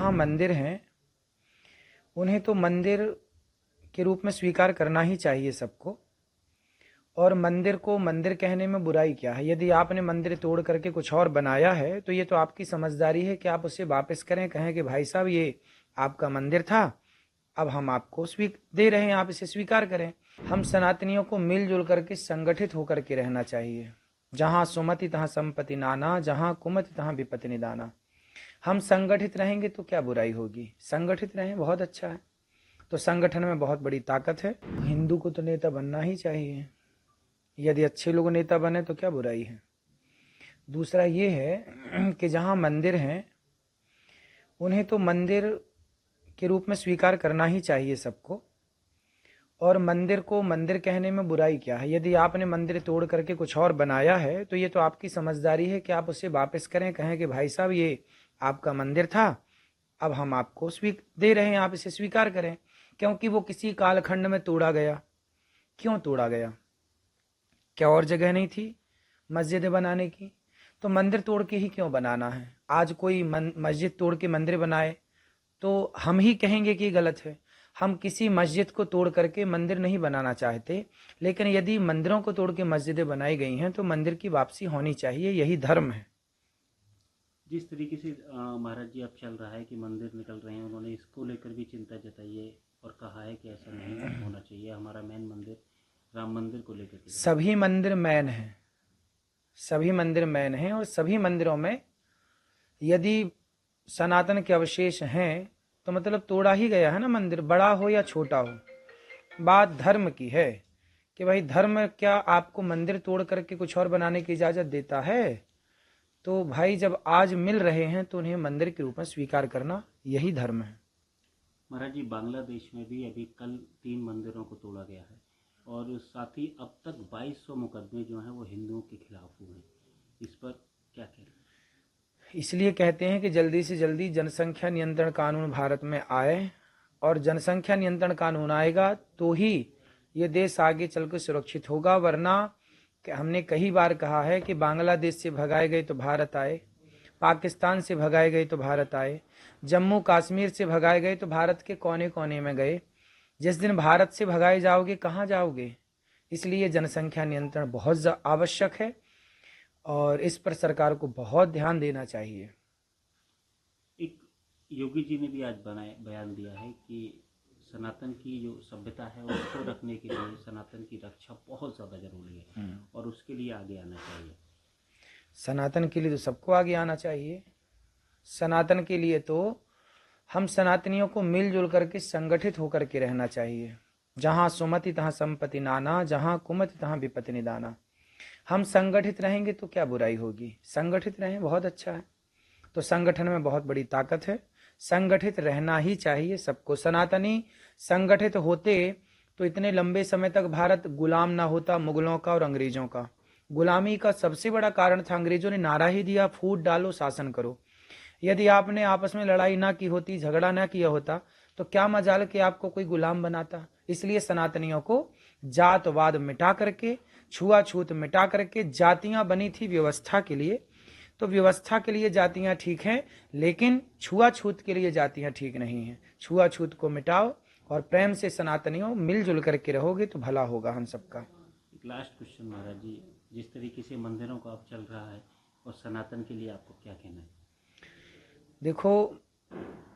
जहाँ मंदिर हैं उन्हें तो मंदिर के रूप में स्वीकार करना ही चाहिए सबको। और मंदिर को मंदिर कहने में बुराई क्या है? यदि आपने मंदिर तोड़ करके कुछ और बनाया है तो ये तो आपकी समझदारी है कि आप उसे वापस करें, कहें कि भाई साहब ये आपका मंदिर था, अब हम आपको दे रहे हैं, आप इसे स्वीकार करें। हम सनातनियों को मिलजुल करके संगठित होकर के रहना चाहिए। जहाँ सुमति तहाँ संपत्ति नाना, जहाँ कुमति तहाँ विपत्ति निदाना। हम संगठित रहेंगे तो क्या बुराई होगी? संगठित रहें, बहुत अच्छा है। तो संगठन में बहुत बड़ी ताकत है। हिंदू को तो नेता बनना ही चाहिए। यदि अच्छे लोग नेता बने तो क्या बुराई है? दूसरा ये है कि जहाँ मंदिर हैं उन्हें तो मंदिर के रूप में स्वीकार करना ही चाहिए सबको। और मंदिर को मंदिर कहने में बुराई क्या है? यदि आपने मंदिर तोड़ करके कुछ और बनाया है तो ये तो आपकी समझदारी है कि आप उसे वापस करें, कहें कि भाई साहब ये आपका मंदिर था, अब हम आपको दे रहे हैं, आप इसे स्वीकार करें। क्योंकि वो किसी कालखंड में तोड़ा गया। क्यों तोड़ा गया? क्या और जगह नहीं थी मस्जिदें बनाने की? तो मंदिर तोड़ के ही क्यों बनाना है? आज कोई मस्जिद तोड़ के मंदिर बनाए तो हम ही कहेंगे कि गलत है। हम किसी मस्जिद को तोड़ करके मंदिर नहीं बनाना चाहते, लेकिन यदि मंदिरों को तोड़ के मस्जिदें बनाई गई हैं तो मंदिर की वापसी होनी चाहिए, यही धर्म है। जिस तरीके से महाराज जी अब चल रहा है कि मंदिर निकल रहे हैं, उन्होंने इसको लेकर भी चिंता जताई है और कहा है कि ऐसा नहीं होना चाहिए, हमारा मेन मंदिर राम मंदिर को लेकर के। सभी मंदिर मैन हैं, सभी मंदिर मैन हैं, और सभी मंदिरों में यदि सनातन के अवशेष हैं तो मतलब तोड़ा ही गया है ना मंदिर, बड़ा हो या छोटा हो। बात धर्म की है कि भाई धर्म क्या आपको मंदिर तोड़ करके कुछ और बनाने की इजाजत देता है? तो भाई जब आज मिल रहे हैं तो उन्हें मंदिर के रूप में स्वीकार करना, यही धर्म है। महाराज जी, बांग्लादेश में भी अभी कल 3 मंदिरों को तोड़ा गया है और साथ ही अब तक 2200 मुकदमे जो हैं वो हिंदुओं के खिलाफ हुए हैं, इस पर क्या कह रहे हैं? इसलिए कहते हैं कि जल्दी से जल्दी जनसंख्या नियंत्रण कानून भारत में आए, और जनसंख्या नियंत्रण कानून आएगा तो ही ये देश आगे चलकर सुरक्षित होगा। वरना हमने कई बार कहा है कि बांग्लादेश से भगाए गए तो भारत आए, पाकिस्तान से भगाए गए तो भारत आए, जम्मू कश्मीर से भगाए गए तो भारत के कोने कोने में गए। जिस दिन भारत से भगाए जाओगे कहाँ जाओगे? इसलिए जनसंख्या नियंत्रण बहुत आवश्यक है और इस पर सरकार को बहुत ध्यान देना चाहिए। एक योगी जी ने भी आज बयान दिया है कि सनातन की जो सभ्यता है उसको रखने के लिए सनातन की रक्षा बहुत ज़्यादा जरूरी है और उसके लिए आगे आना चाहिए। सनातन के लिए तो सबको आगे आना चाहिए। सनातन के लिए तो हम सनातनियों को मिलजुल करके संगठित होकर के रहना चाहिए। जहाँ सुमति तहाँ संपत्ति नाना, जहाँ कुमति तहाँ विपत्ति निदाना। हम संगठित रहेंगे तो क्या बुराई होगी? संगठित रहें, बहुत अच्छा है। तो संगठन में बहुत बड़ी ताकत है। संगठित रहना ही चाहिए सबको। सनातनी संगठित होते तो इतने लंबे समय तक भारत गुलाम ना होता मुगलों का और अंग्रेजों का। गुलामी का सबसे बड़ा कारण था, अंग्रेजों ने नारा ही दिया, फूट डालो शासन करो। यदि आपने आपस में लड़ाई ना की होती, झगड़ा ना किया होता, तो क्या मजाल कि आपको कोई गुलाम बनाता। इसलिए सनातनियों को जातवाद मिटा करके, छुआछूत मिटा करके, जातियां बनी थी व्यवस्था के लिए, तो व्यवस्था के लिए जातियां ठीक हैं, लेकिन छुआछूत के लिए जातियां ठीक नहीं हैं। छुआछूत को मिटाओ और प्रेम से सनातनियों मिलजुल करके रहोगे तो भला होगा हम सबका। एक लास्ट क्वेश्चन महाराज जी, जिस तरीके से मंदिरों का अब चल रहा है और सनातन के लिए आपको क्या कहना है? देखो,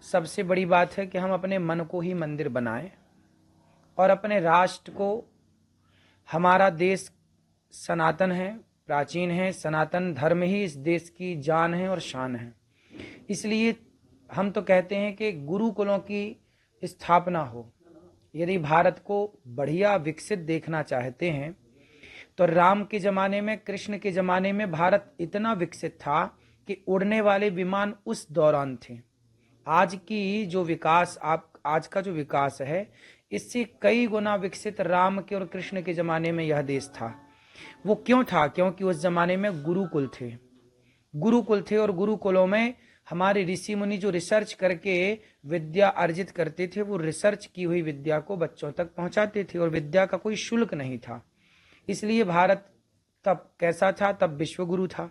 सबसे बड़ी बात है कि हम अपने मन को ही मंदिर बनाएं और अपने राष्ट्र को, हमारा देश सनातन है, प्राचीन है, सनातन धर्म ही इस देश की जान है और शान है। इसलिए हम तो कहते हैं कि गुरुकुलों की स्थापना हो। यदि भारत को बढ़िया विकसित देखना चाहते हैं तो राम के जमाने में, कृष्ण के जमाने में भारत इतना विकसित था कि उड़ने वाले विमान उस दौरान थे। आज की जो विकास, आज का जो विकास है, इससे कई गुना विकसित राम के और कृष्ण के जमाने में यह देश था। वो क्यों था? क्योंकि उस जमाने में गुरुकुल थे। गुरुकुल थे और गुरुकुलों में हमारे ऋषि मुनि जो रिसर्च करके विद्या अर्जित करते थे, वो रिसर्च की हुई विद्या को बच्चों तक पहुंचाते थे और विद्या का कोई शुल्क नहीं था। इसलिए भारत तब कैसा था? तब विश्वगुरु था।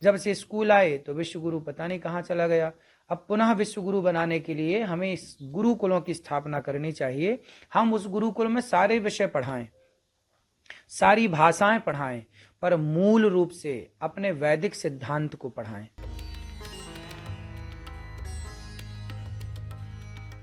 जब से स्कूल आए तो विश्वगुरु पता नहीं कहाँ चला गया। अब पुनः विश्व गुरु बनाने के लिए हमें इस गुरुकुलों की स्थापना करनी चाहिए। हम उस गुरुकुल में सारे विषय पढ़ाएं, सारी भाषाएं पढ़ाएं, पर मूल रूप से अपने वैदिक सिद्धांत को पढ़ाएं।